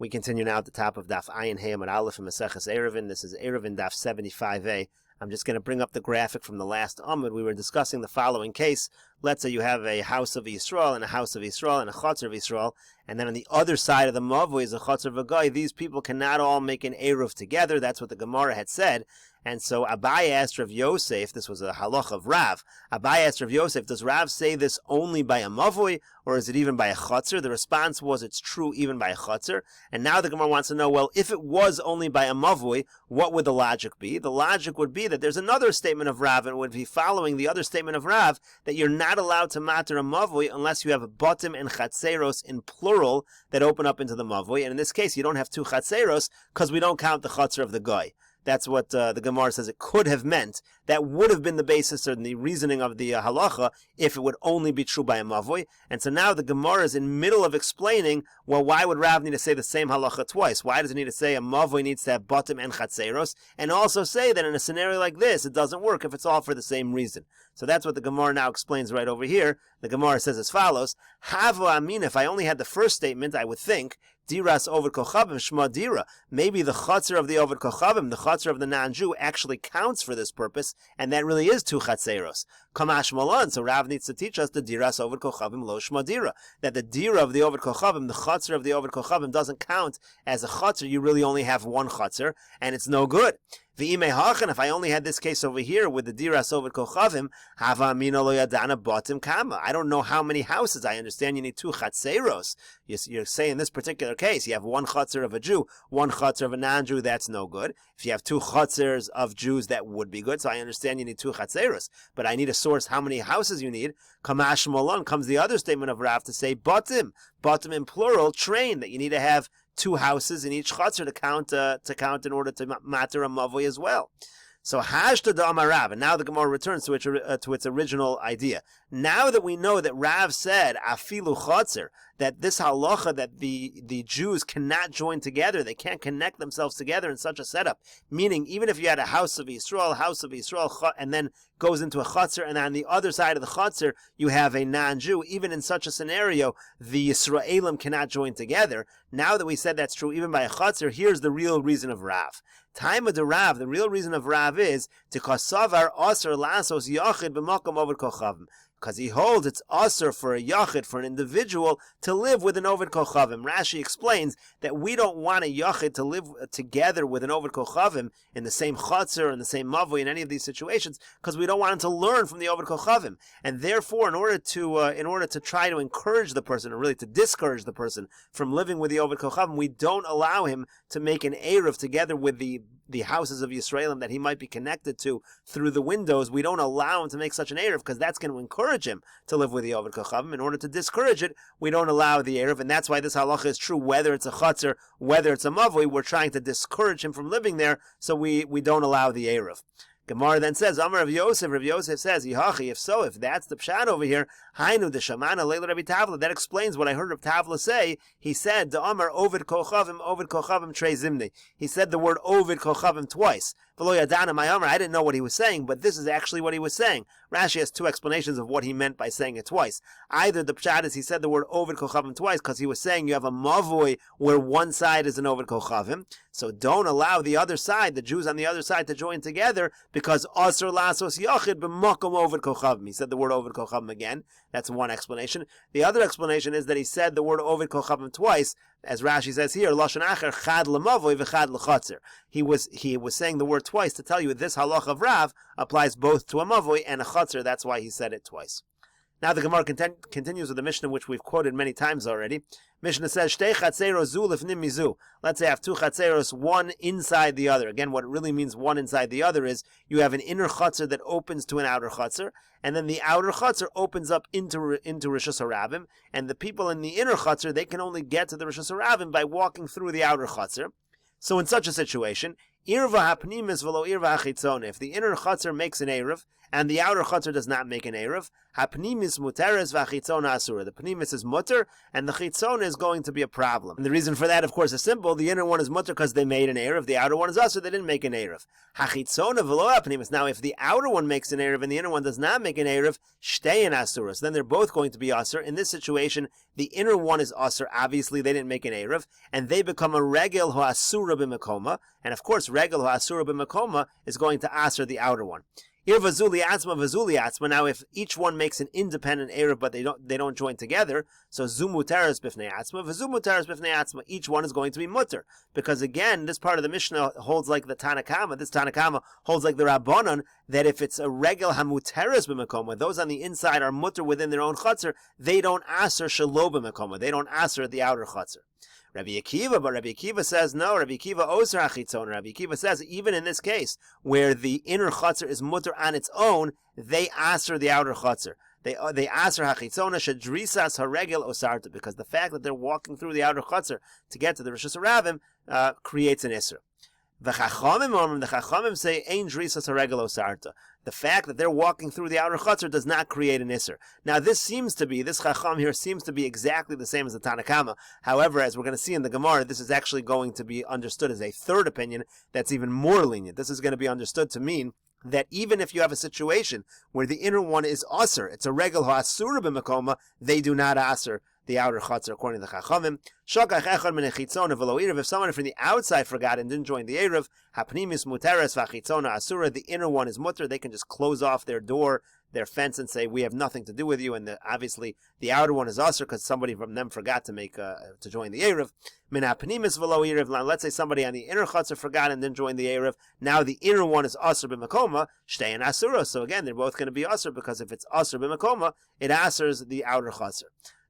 We continue now at the top of Daf Ayin Hey Amud Aleph in Meseches Eruvin. This is Eruvin Daf 75a. I'm just going to bring up the graphic from the last Amud. We were discussing the following case. Let's say you have a house of Yisrael and a house of Yisrael and a Chotzer of Yisrael, and then on the other side of the Mavui is a Chotzer of a Goy. These people cannot all make an Eruv together. That's what the Gemara had said. And so Abai asked Rav Yosef, this was a halach of Rav, Abai asked Rav Yosef, does Rav say this only by a Mavui, or is it even by a Chotzer? The response was, it's true even by a Chotzer. And now the Gemara wants to know, well, if it was only by a Mavui, what would the logic be? The logic would be that there's another statement of Rav, and it would be following the other statement of Rav, that you're not allowed to matter a Mavui unless you have Botim and Chatzeros in plural that open up into the Mavui. And in this case, you don't have two Chatzeros, because we don't count the Chotzer of the Goy. That's what the Gemara says it could have meant. That would have been the basis or the reasoning of the halacha if it would only be true by a mavoi. And so now the Gemara is in middle of explaining, well, why would Rav need to say the same halacha twice? Why does it need to say a mavoi needs to have batim and chatzeros? And also say that in a scenario like this, it doesn't work if it's all for the same reason. So that's what the Gemara now explains right over here. The Gemara says as follows, Havo amin, if I only had the first statement, I would think, Diras over Kochavim, Shma Dira. Maybe the Chotzer of the Ovid Kochavim, the Chotzer of the non-Jew, actually counts for this purpose, and that really is two Chatzeros. Kamash Malon, so Rav needs to teach us the Diras Ovid Kochavim Lo Shma Dira. That the Dira of the Ovid Kochavim, the Chotzer of the Ovid Kochavim, doesn't count as a Chotzer. You really only have one Chotzer, and it's no good. V'imei hachan, if I only had this case over here with the Diras Ovid Kochavim, Hava Amina Lo Yadana Batim Kama. I don't know how many houses. I understand you need two Chatzeros. You're saying in this particular case, you have one Chotzer of a Jew, one Chotzer of a non-Jew, that's no good. If you have two Chotzers of Jews, that would be good. So I understand you need two Chatzeros. But I need a source how many houses you need. Kamash Molon, comes the other statement of Rav to say Batim. Batim in plural, train, that you need to have two houses in each Chotzer to count in order to matter a Mavoi as well. So Hashta Da'amar Rav, and now the Gemara returns to its original idea. Now that we know that Rav said Afilu Chotzer, that this halacha that the Jews cannot join together, they can't connect themselves together in such a setup. Meaning, even if you had a house of Yisrael, and then goes into a Chotzer, and on the other side of the Chotzer you have a non-Jew, even in such a scenario, the Yisraelim cannot join together. Now that we said that's true even by a Chotzer, here's the real reason of Rav. Time of the Rav, the real reason of Rav is to kasavar aser lasos yachid b'makom over kochavim. Because he holds it's asur for a yachid, for an individual, to live with an Ovid Kochavim. Rashi explains that we don't want a yachid to live together with an Ovid Kochavim in the same Chotzer, in the same Mavui, in any of these situations, because we don't want him to learn from the Ovid Kochavim. And therefore, in order to try to encourage the person, or really to discourage the person from living with the Ovid Kochavim, we don't allow him to make an Eruv together with the houses of Yisraelim that he might be connected to through the windows. We don't allow him to make such an Eruv, because that's going to encourage him to live with the Ovid Kochavim. In order to discourage it, we don't allow the Eruv, and that's why this halacha is true, whether it's a Chotzer, whether it's a Mavui. We're trying to discourage him from living there, so we don't allow the Eruv. Gemara then says, Amar Rav Yosef says, Yihachi, if so, if that's the pshat over here, Hainu de Shamana Leila Rabbi Tavla, that explains what I heard Rav Tavla say. He said, the Amar Ovid Kochavim Trei Zimni. He said the word Ovid Kochavim twice. V'lo Yadana my Amar, I didn't know what he was saying, but this is actually what he was saying. Rashi has two explanations of what he meant by saying it twice. Either the pshat is he said the word Ovid Kochavim twice, because he was saying you have a Mavoi where one side is an Ovid Kochavim, so don't allow the other side, the Jews on the other side, to join together, because Asr Lasos Yachid b'makom Ovid Kochavim. He said the word Ovid Kochavim again. That's one explanation. The other explanation is that he said the word Ovid Kochavim twice, as Rashi says here, Lashon Acher Chad L'Mavoi v'Chad L'Chotzer. He was saying the word twice to tell you this halach of Rav applies both to a Mavoi and a Chotzer. That's why he said it twice. Now the Gemara continues with the Mishnah, which we've quoted many times already. Mishnah says, Shtei Chatzeros zu lifnim mizu. Let's say I have two Chatzeros, one inside the other. Again, what it really means one inside the other is you have an inner Chotzer that opens to an outer Chotzer, and then the outer Chotzer opens up into Rishus HaRabim, and the people in the inner Chotzer, they can only get to the Rishus HaRabim by walking through the outer Chotzer. So in such a situation, Irva hapnimis v'lo irva hachitzona. If the inner chutzner makes an eruv and the outer chutzner does not make an eruv, hapnimis muteres v'achitzona asura. The pnimis is mutter and the chitzona is going to be a problem. And the reason for that, of course, is simple. The inner one is mutter because they made an eruv. The outer one is asur. They didn't make an eruv. Hachitzona v'lo hapnimis. Now, if the outer one makes an eruv and the inner one does not make an eruv, shtein asura. So then they're both going to be asur. In this situation, the inner one is asur. Obviously, they didn't make an eruv, and they become a regel ho asura b'makoma. And of course, regel ho asura b'makoma is going to asur the outer one. Ir vazuli atzma vazuli atzma. Now, if each one makes an independent eruv, but they don't join together, so zu muteres b'fnei atzma, vazu muteres b'fnei atzma. Each one is going to be mutter, because again, this part of the Mishnah holds like the Tanakama. This Tanakama holds like the Rabbanon, that if it's a regel hamuteres b'makoma, those on the inside are mutter within their own chutzner, they don't aser shelo b'makoma. They don't aser the outer chutzner. Rabbi Akiva says no. Rabbi Akiva oser hachitzon. Rabbi Akiva says even in this case where the inner chutzner is mutter on its own, they aser the outer chutzner. They aser hachitzona shadrisas haregel osarta, because the fact that they're walking through the outer chutzner to get to the Rishus Harabim creates an isser. The Chachamim say ein drisas haregel osarta. The fact that they're walking through the outer chutzner does not create an isser. Now, this Chacham here seems to be exactly the same as the Tanakama. However, as we're going to see in the Gemara, this is actually going to be understood as a third opinion that's even more lenient. This is going to be understood to mean that even if you have a situation where the inner one is asur, it's a regel ha'asura b'makoma, they do not asur the outer chutzner, according to the Chachamim. Shokach echad min hachitzona v'lo eruv. If someone from the outside forgot and didn't join the eruv, hapnimis muteres v'achitzona asura. The inner one is mutter. They can just close off their door, their fence, and say, we have nothing to do with you. And obviously, the outer one is asur because somebody from them forgot to join the eruv. Min hapnimis v'lo eruv. Let's say somebody on the inner chutzner forgot and didn't join the eruv. Now the inner one is asur b'makoma, shtein asura. So again, they're both going to be asur, because if it's asur b'makoma, it asurs the outer chutzner.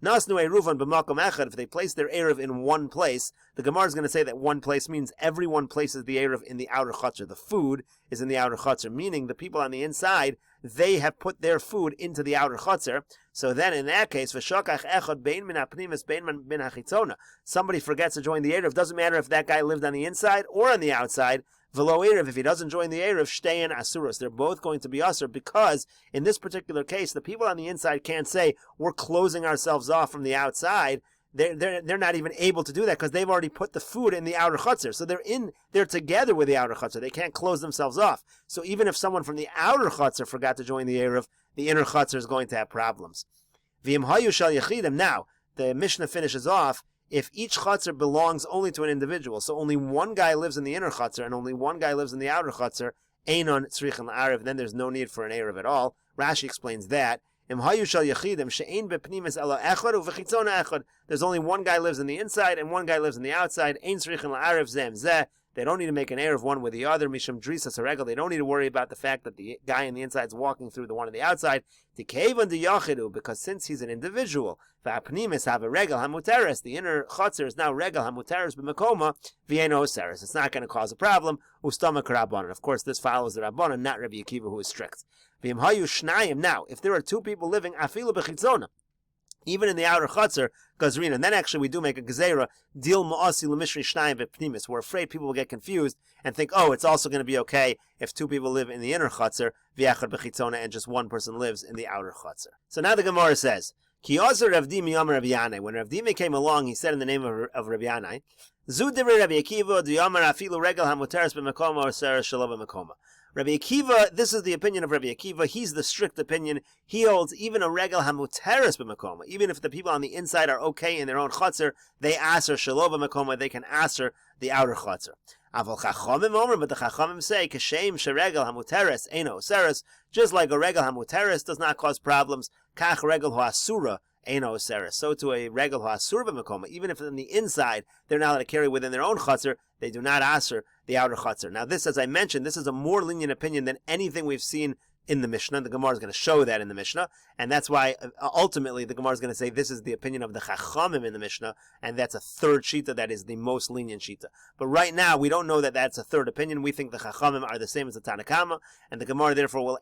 Nasnu Eruvin b'makom echad. If they place their eruv in one place, the Gemara is going to say that one place means everyone places the eruv in the outer chutzner. The food is in the outer chutzner, meaning the people on the inside, they have put their food into the outer chutzner. So then, in that case, v'shokach echad bein min hapnimis bein min hachitzona. Somebody forgets to join the eruv. Doesn't matter if that guy lived on the inside or on the outside. V'lo eruv, if he doesn't join the eruv, shtein asuros. They're both going to be asur, because in this particular case, the people on the inside can't say, we're closing ourselves off from the outside. They're not even able to do that because they've already put the food in the outer chutzner. So they're together with the outer chutzner. They can't close themselves off. So even if someone from the outer chutzner forgot to join the eruv, the inner chutzner is going to have problems. V'im hayu shal yechidim. Now, the Mishnah finishes off, if each chutzner belongs only to an individual, so only one guy lives in the inner chutzner and only one guy lives in the outer chutzner, einon tzrichin la'arev, then there's no need for an eruv at all. Rashi explains that. Im hayu shal yechidim she'ein bepnimis ela echad uvechitzona echad. There's only one guy lives in the inside and one guy lives in the outside. Ein tzrichin la'arev zem zeh. They don't need to make an eruv one with the other. Misham drisas haregel. They don't need to worry about the fact that the guy on the inside is walking through the one on the outside. Tikevan de yachidu, because since he's an individual, va'apnimis have a regel hamuteres. The inner chutzner is now regel hamuteres b'makoma v'yeino oseres. It's not going to cause a problem. Ustama k'rabbanan. Of course, this follows the Rabbanan, not Rabbi Akiva, who is strict. V'im hayu shnayim. Now, if there are two people living afilu b'chitzona, even in the outer chutzner, gazrina, and then actually we do make a gezerah, dil ma'asi l'mishri shnayim v'pnimis. We're afraid people will get confused and think, oh, it's also going to be okay if two people live in the inner chutzner, v'yachad b'chitzona, and just one person lives in the outer chutzner. So now the Gemara says, Ki ozer Rav Dimi Yom Rav Yanai. When Rav Dimi came along, he said in the name of Rav Yanai, Zu divrei Rabbi Akiva, d'yomar afilu regel hamuteres b'makoma or seres shelo b'makoma. Rabbi Akiva, this is the opinion of Rabbi Akiva. He's the strict opinion. He holds even a regel hamuteres b'makoma. Even if the people on the inside are okay in their own chutzner, they aser shelo b'makoma. They can aser the outer chutzner. Aval chachamim omer, but the chachamim say kashem sheregel hamuteres eino seres. Just like a regel hamuteres does not cause problems, kach regel ha'asura eino seres. So to a regel ha'asura b'makoma, even if in the inside they're not allowed to carry within their own chutzner, they do not aser the outer chutzner. Now this, as I mentioned, this is a more lenient opinion than anything we've seen in the Mishnah. The Gemara is going to show that in the Mishnah, and that's why ultimately the Gemara is going to say this is the opinion of the Chachamim in the Mishnah, and that's a third shita that is the most lenient shita. But right now we don't know that that's a third opinion. We think the Chachamim are the same as the Tanakama, and the Gemara therefore will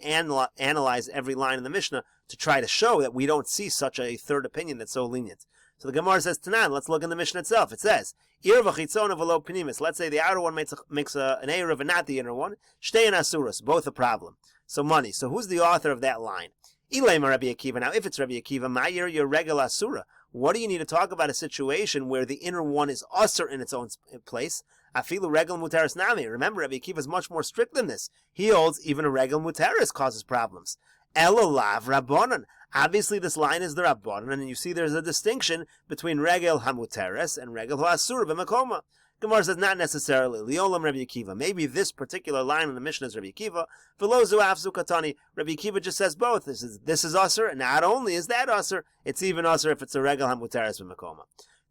analyze every line in the Mishnah to try to show that we don't see such a third opinion that's so lenient. So the Gemara says, Tanan, let's look in the Mishnah itself. It says, Ir v'chitzona v'lo pnimis. Let's say the outer one makes an Eruv and not the inner one. Shtein asuros, both a problem. So money. So who's the author of that line? Ilema Rabbi Akiva. Now, if it's Rabbi Akiva, Ma'ir your regel asura. What do you need to talk about a situation where the inner one is usher in its own place? Afilu regel mutaris nami. Remember, Rabbi Akiva is much more strict than this. He holds even a regel mutaris causes problems. Elolav rabbanon. Obviously, this line is the rabbanon, and you see there's a distinction between regel hamuteres and regel hasura b'makoma. Gemara says not necessarily. Liolam Rabbi Akiva. Maybe this particular line in the Mishnah is Rabbi Akiva. Velozu afzu katani. Rabbi Akiva just says both. This is usher, and not only is that usher, it's even usher if it's a regel hamuteres b'makoma.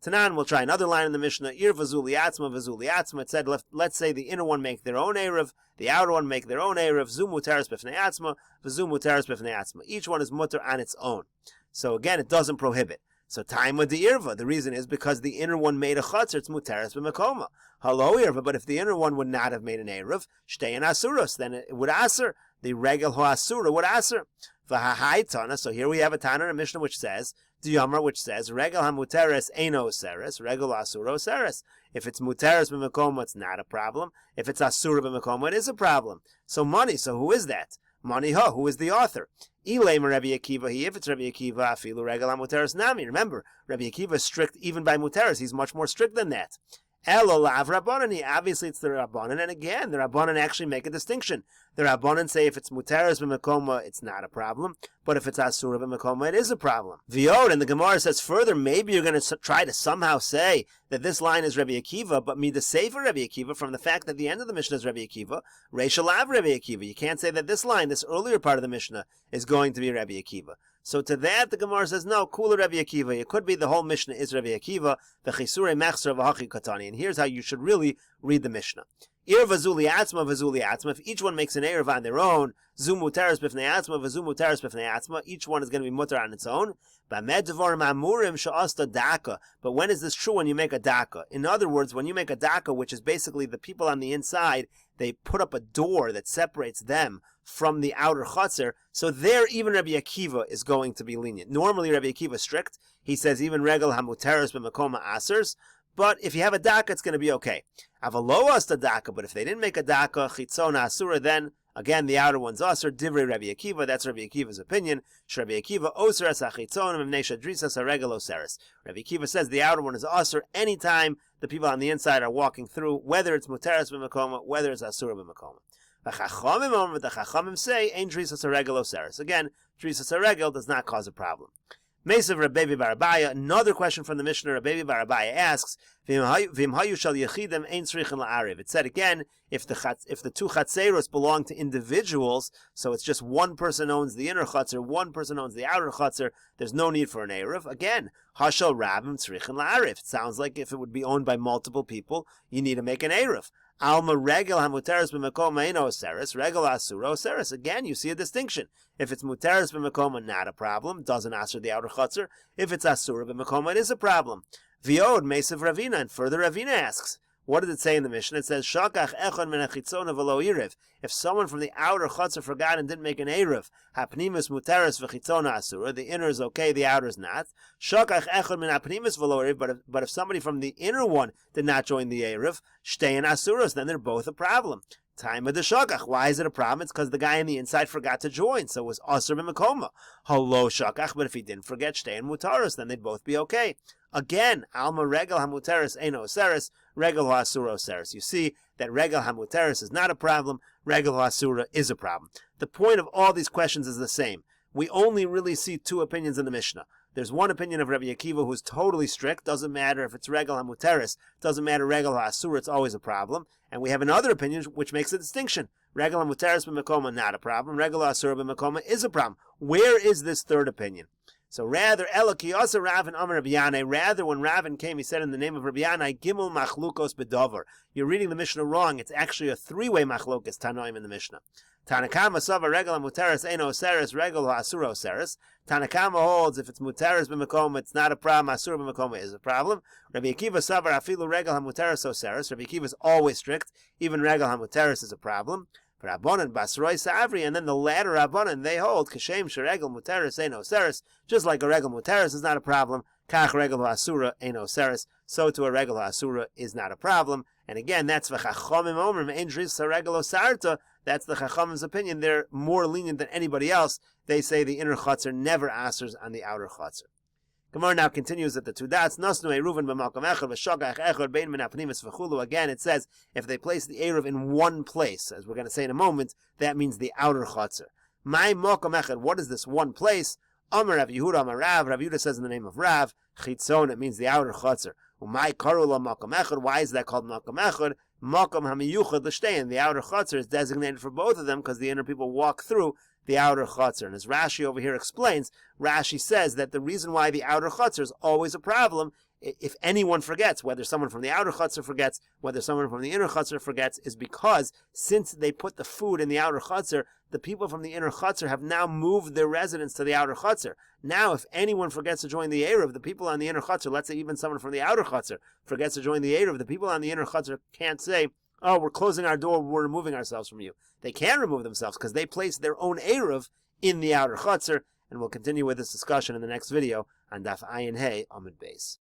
Tanan, we'll try another line in the Mishnah. Ir v'zuli atzma. It said, let's say the inner one make their own Eruv, the outer one make their own Eruv. Zu muteres b'fnei atzma, v'zu muteres b'fnei atzma. Each one is muter on its own. So again, it doesn't prohibit. So taima de irva. The reason is because the inner one made a chutzner, it's muteres b'makoma. Hello irva, but if the inner one would not have made an Eruv, shtein asuros, then it would aser. The regel ho'asura would aser. V'hahai tana. So here we have a Tana in a Mishnah which says, Diyamar, which says, regel hamuteres eino seres, regel asuro seres. If it's muteres b'makoma, it's not a problem. If it's asura b'makoma, it is a problem. So money, so who is that? Money ho, who is the author? Ilema Rabbi Akiva, if it's Rabbi Akiva, afilu regel hamuteres nami. Remember, Rabbi Akiva is strict even by muteres. He's much more strict than that. Elolav rabbanani. Obviously, it's the rabbanan, and again, the rabbanan actually make a distinction. The rabbanan say if it's muteres b'makoma, it's not a problem, but if it's asura b'makoma, it is a problem. V'yod, and the Gemara says further, maybe you're going to try to somehow say that this line is Rabbi Akiva, but me the sefer Rabbi Akiva from the fact that the end of the Mishnah is Rabbi Akiva, reishalav Rabbi Akiva. You can't say that this line, this earlier part of the Mishnah, is going to be Rabbi Akiva. So to that, the Gemara says, no, kula Rabbi Akiva. It could be the whole Mishnah is Rabbi Akiva, v'chisure mechzer v'hachi katani. And here's how you should really read the Mishnah. Ir v'zuli atzma. If each one makes an Eruv on their own, zu muteres b'fnei atzma, v'zu muteres b'fnei atzma. Each one is going to be muter on its own. But when is this true? When you make a daka. In other words, when you make a daka, which is basically the people on the inside, they put up a door that separates them from the outer chutzner. So there, even Rabbi Akiva is going to be lenient. Normally, Rabbi Akiva is strict. He says even regel hamuteres b'makoma asers. But if you have a daka, it's going to be okay. Avaloas the daka, but if they didn't make a daka, chitzona asura, then again the outer one's aser. Divrei Rabbi Akiva, that's Rabbi Akiva's opinion. Rabbi Akiva oseres achitzonim imnei shadrisas haregel oseres. Rabbi Akiva says the outer one is aser anytime the people on the inside are walking through, whether it's muteres b'makoma, whether it's asura b'makoma. The Chachamim say ein drisas haregel oseres. Again, drisas haregel does not cause a problem. Meseches Rabbi Barabaya, another question from the Mishnah. Rabbi Barabaya asks, it said again, if the two chatzeros belong to individuals, so it's just one person owns the inner chatzer, one person owns the outer chatzer, there's no need for an eruv. Again, hashal rabim tzrichin la'ariv. It sounds like if it would be owned by multiple people, you need to make an eruv. Alma regel hamuteres b'makoma eino oseres, regel asura oseres. Again, you see a distinction. If it's muteres b'makoma, not a problem, doesn't asur the outer chutzner. If it's asura b'makoma, it is a problem. V'yod mesev Ravina, and further Ravina asks, what did it say in the Mishnah? It says, Shakach echon min hachitzona v'lo iriv. If someone from the outer chutzner forgot and didn't make an eruv, hapnimus muteres v'chitzona asura, the inner is okay, the outer is not. Shakach echon min hapnimus v'lo iriv, but if somebody from the inner one did not join the eruv, shtein asuros, then they're both a problem. Time of the shakach. Why is it a problem? It's because the guy on the inside forgot to join, so it was aser b'makoma. Hello shakach, but if he didn't forget shtein mutaros, then they'd both be okay. Again, alma regel hamuteres eino oseres, regel ha'asura oseres. You see that regel hamuteres is not a problem, regel ha'asura is a problem. The point of all these questions is the same. We only really see two opinions in the Mishnah. There's one opinion of Rabbi Akiva who's totally strict, doesn't matter if it's regel hamuteres, doesn't matter regel ha'asura, it's always a problem. And we have another opinion which makes a distinction. Regel hamuteres b'makoma, not a problem. Regel ha'asura b'makoma is a problem. Where is this third opinion? So rather, Elokiyasa Ravin Amar Rabbi Yanai, rather when Ravin came, he said in the name of Rabbi Yanai, Gimel Machlukos Bedover. You're reading the Mishnah wrong. It's actually a three-way Machlokos Tanoim in the Mishnah. Tanakama Sava Regel Muteres Eino Seres Regel Asura Seres. Tanakama holds if it's Muteres b'Makoma, it's not a problem. Asura b'Makoma is a problem. Rabbi Akiva Sava Afilu Regel HaMuteres Oseres. Rabbi Akiva is always strict. Even Regel HaMuteres is a problem. Rabbanan basroi savri, and then the latter Rabbanan, they hold kashem sheregel muteris eno seris, just like a regel muteris is not a problem. Kach regel asura eno seris, so to a regel asura is not a problem. And again, that's v'chachamim omrim ein dris regel osarta. That's the chachamim's opinion. They're more lenient than anybody else. They say the inner chutzner never answers on the outer chutzner. Gemara now continues at the two dots. Nasnu Eruvin b'malkam echad v'shogach echad bein min hapnimis v'chulu. Again, it says if they place the Eruv in one place, as we're going to say in a moment, that means the outer chutzner. My malkam echad. What is this one place? Amar Rav Yehuda Amar Rav. Rav Yehuda says in the name of Rav, chitzon. It means the outer chutzner. Umay karula malkam echad. Why is that called malkam echad? Malkam hamiyuchad l'shtein. The outer chutzner is designated for both of them because the inner people walk through the outer chutzner. And as Rashi over here explains, Rashi says that the reason why the outer chutzner is always a problem, if anyone forgets, whether someone from the outer chutzner forgets, whether someone from the inner chutzner forgets, is because since they put the food in the outer chutzner, the people from the inner chutzner have now moved their residence to the outer chutzner. Now, if anyone forgets to join the Eruv, the people on the inner chutzner, let's say even someone from the outer chutzner forgets to join the Eruv, the people on the inner chutzner can't say, oh, we're closing our door, we're removing ourselves from you. They can remove themselves because they place their own Eruv in the outer chutzner, and we'll continue with this discussion in the next video on Daf Ayin Hey Amud Beis.